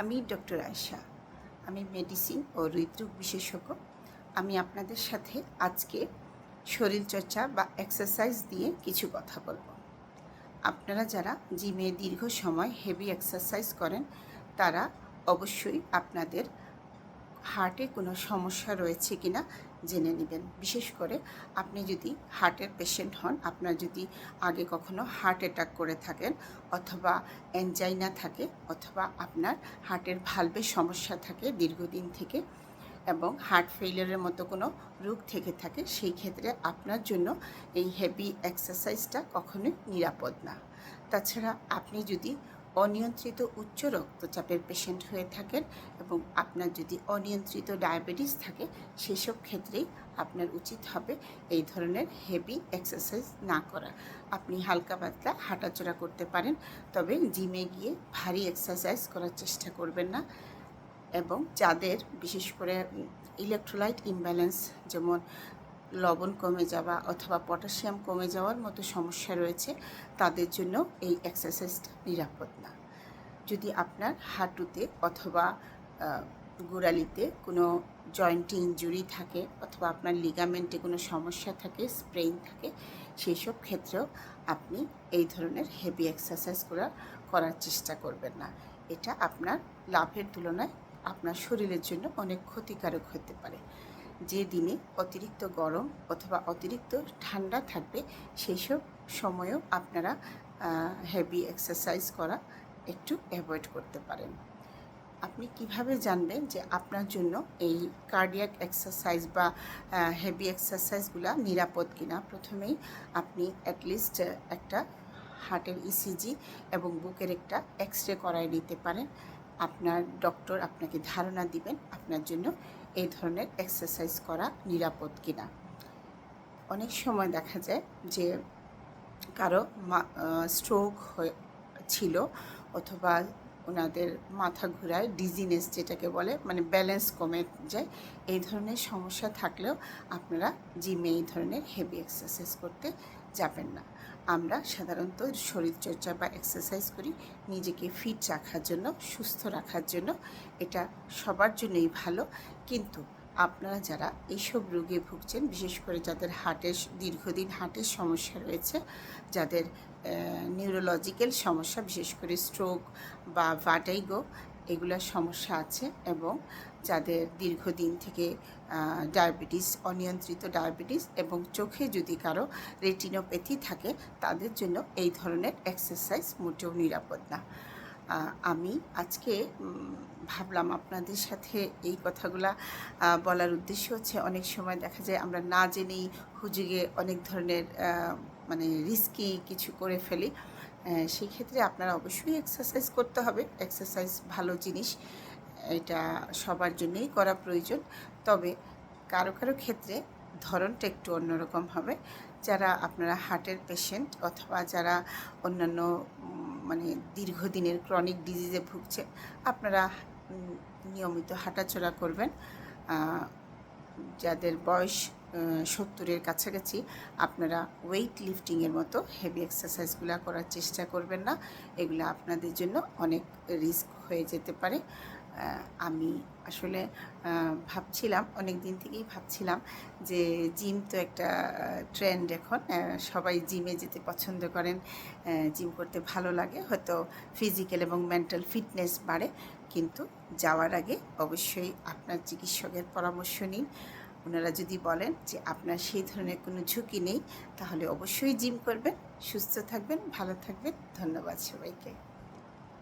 আমি ডক্টর আয়েশা। আমি মেডিসিন ও হৃদরোগ বিশেষজ্ঞ। আমি আপনাদের সাথে আজকে শরীরচর্চা বা এক্সারসাইজ দিয়ে কিছু কথা বলবো। আপনারা যারা জিমে দীর্ঘ সময় হেভি এক্সারসাইজ করেন তারা অবশ্যই আপনাদের হার্টে কোনো সমস্যা রয়েছে কিনা জেনে নেবেন। বিশেষ করে আপনি যদি হার্টের পেশেন্ট হন, আপনার যদি আগে কখনো হার্ট অ্যাটাক করে থাকেন, অথবা অ্যানজাইনা থাকে, অথবা আপনার হার্টের ভালভের সমস্যা থাকে দীর্ঘদিন থেকে, এবং হার্ট ফেইলিয়ারের মতো কোনো রোগ থেকে থাকে, সেই ক্ষেত্রে আপনার জন্য এই হেভি এক্সারসাইজটা কখনোই নিরাপদ না। তাছাড়া আপনি যদি অনিয়ন্ত্রিত উচ্চ রক্তচাপের পেশেন্ট হয়ে থাকেন এবং আপনার যদি অনিয়ন্ত্রিত ডায়াবেটিস থাকে, সেসব ক্ষেত্রেই আপনার উচিত হবে এই ধরনের হেভি এক্সারসাইজ না করা। আপনি হালকা পাতলা হাঁটাচলা করতে পারেন, তবে জিমে গিয়ে ভারী এক্সারসাইজ করার চেষ্টা করবেন না। এবং যাদের বিশেষ করে ইলেকট্রোলাইট ইমব্যালেন্স, যেমন লবণ কমে যাওয়া অথবা পটাশিয়াম কমে যাওয়ার মতো সমস্যা রয়েছে, তাদের জন্য এই এক্সারসাইজটা নিরাপদ না। যদি আপনার হাঁটুতে অথবা গোড়ালিতে কোনো জয়েন্টে ইনজুরি থাকে, অথবা আপনার লিগামেন্টে কোনো সমস্যা থাকে, স্প্রেইন থাকে, সেই সব ক্ষেত্রেও আপনি এই ধরনের হেভি এক্সারসাইজ করার চেষ্টা করবেন না। এটা আপনার লাভের তুলনায় আপনার শরীরের জন্য অনেক ক্ষতিকারক হতে পারে। যে দিনে অতিরিক্ত গরম অথবা অতিরিক্ত ঠান্ডা থাকবে, সেই সব সময়েও আপনারা হেভি এক্সারসাইজ করা একটু অ্যাভয়েড করতে পারেন। আপনি কিভাবে জানবেন যে আপনার জন্য এই কার্ডিয়াক এক্সারসাইজ বা হেভি এক্সারসাইজগুলো নিরাপদ কিনা? প্রথমেই আপনি অ্যাটলিস্ট একটা হার্টের ইসিজি এবং বুকের একটা এক্স-রে করায় নিতে পারেন। আপনার ডক্টর আপনাকে ধারণা দিবেন আপনার জন্য এই ধরনের এক্সারসাইজ করা নিরাপদ কিনা। অনেক সময় দেখা যায় যে কারো স্ট্রোক ছিল, অথবা ওনাদের মাথা ঘোরায়, ডিজিনেস যেটাকে বলে, মানে ব্যালেন্স কমে যায়। এই ধরনের সমস্যা থাকলেও আপনারা জিমে এই ধরনের হেভি এক্সারসাইজ করতে যাবেন না। আমরা সাধারণত শরীরচর্চা বা এক্সারসাইজ করি নিজেকে ফিট রাখার জন্য, সুস্থ রাখার জন্য। এটা সবার জন্যই ভালো। কিন্তু আপনারা যারা এইসব রোগে ভুগছেন, বিশেষ করে যাদের দীর্ঘদিন হার্টের সমস্যা রয়েছে, যাদের নিউরোলজিক্যাল সমস্যা, বিশেষ করে স্ট্রোক বা ভার্টিগো, এগুলোর সমস্যা আছে, এবং যাদের দীর্ঘদিন থেকে ডায়াবেটিস, অনিয়ন্ত্রিত ডায়াবেটিস, এবং চোখে যদি কারো রেটিনোপ্যাথি থাকে, তাদের জন্য এই ধরনের এক্সারসাইজ মোটেও নিরাপদ না। আমি আজকে ভাবলাম আপনাদের সাথে এই কথাগুলা বলার উদ্দেশ্য হচ্ছে, অনেক সময় দেখা যায় আমরা না জেনেই হুজুগে অনেক ধরনের মানে রিস্কি কিছু করে ফেলি। সেই ক্ষেত্রে আপনারা অবশ্যই এক্সারসাইজ করতে হবে। এক্সারসাইজ ভালো জিনিস, এটা সবার জন্যই করা প্রয়োজন। তবে কারো কারো ক্ষেত্রে ধরনটা একটু অন্যরকম হবে। যারা আপনারা হার্টের পেশেন্ট, অথবা যারা অন্যান্য মানে দীর্ঘদিনের ক্রনিক ডিজিজে ভুগছে, আপনারা নিয়মিত হাঁটাচলা করবেন। যাদের বয়স 70-এর কাছাকাছি, আপনারা ওয়েট লিফটিংয়ের মতো হেভি এক্সারসাইজগুলো করার চেষ্টা করবেন না। এগুলো আপনাদের জন্য অনেক রিস্ক হয়ে যেতে পারে। আমি আসলে ভাবছিলাম, অনেক দিন থেকেই ভাবছিলাম যে জিম তো একটা ট্রেন্ড এখন, সবাই জিমে যেতে পছন্দ করেন, জিম করতে ভালো লাগে, হয়তো ফিজিক্যাল এবং মেন্টাল ফিটনেস বাড়ে। কিন্তু যাওয়ার আগে অবশ্যই আপনার চিকিৎসকের পরামর্শ নিন। ওনারা যদি বলেন যে আপনার সেই ধরনের কোনো ঝুঁকি নেই, তাহলে অবশ্যই জিম করবেন। সুস্থ থাকবেন, ভালো থাকবেন। ধন্যবাদ সবাইকে।